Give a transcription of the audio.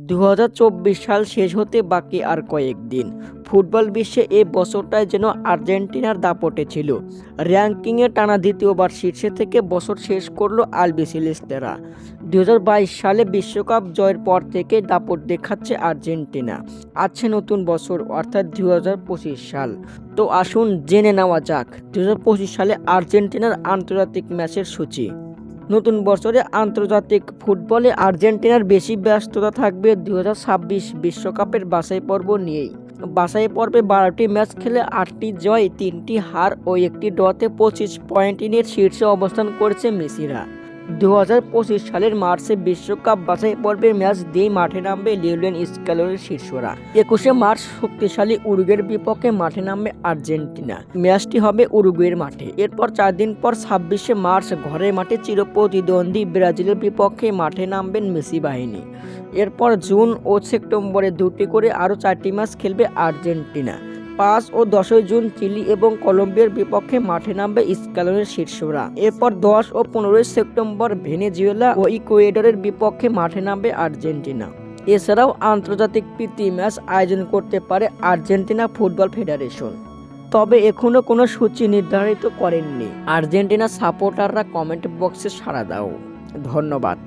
2024 সাল শেষ হতে বাকি আর কয়েকদিন। ফুটবল বিশ্বে এই বছরটায় যেন আর্জেন্টিনার দাপটে ছিল। র্যাঙ্কিংয়ে টানা দ্বিতীয়বার শীর্ষে থেকে বছর শেষ করল আলবিসেলেস্তেরা। 2022 সালে বিশ্বকাপ জয়ের পর থেকে দাপট দেখাচ্ছে আর্জেন্টিনা। আছে নতুন বছর অর্থাৎ 2025 সাল। তো আসুন জেনে নেওয়া যাক 2025 সালে আর্জেন্টিনার আন্তর্জাতিক ম্যাচের সূচি। নতুন বছরে আন্তর্জাতিক ফুটবলে আর্জেন্টিনার বেশি ব্যস্ততা থাকবে 2026 বিশ্বকাপের বাছাই পর্ব নিয়েই। বাছাই পর্বে 12টি ম্যাচ খেলে 8টি জয়, 3টি হার ও 1টি ড্রতে 25 পয়েন্ট নিয়ে শীর্ষে অবস্থান করেছে মেসিরা। 2025 সালের মার্চে বিশ্বকাপ বাছাই পর্বের ম্যাচ দিয়েই মাঠে নামবে লিওনেল স্কেলোনির শিষ্যরা। 21শে মার্চ শক্তিশালী উরুগুয়ের বিপক্ষে মাঠে নামবে আর্জেন্টিনা। ম্যাচটি হবে উরুগুয়ের মাঠে। এরপর 4 দিন পর 26শে মার্চ ঘরের মাঠে চিরপ্রতিদ্বন্দ্বী ব্রাজিলের বিপক্ষে মাঠে নামবেন মেসি বাহিনী। এরপর জুন ও সেপ্টেম্বরে 2টি করে আরও 4টি ম্যাচ খেলবে আর্জেন্টিনা। 5 ও 10 জুন চিলি এবং কলম্বিয়ার বিপক্ষে মাঠে নামবে স্কেলোনির শিষ্যরা। এরপর 10 ও 15 সেপ্টেম্বর ভেনেজুয়েলা ও ইকুয়েডরের বিপক্ষে মাঠে নামবে আর্জেন্টিনা। এছাড়াও আন্তর্জাতিক প্রীতি ম্যাচ আয়োজন করতে পারে আর্জেন্টিনা ফুটবল ফেডারেশন। তবে এখনও কোনো সূচি নির্ধারিত করেননি। আর্জেন্টিনা সাপোর্টাররা কমেন্ট বক্সে সাড়া দাও। ধন্যবাদ।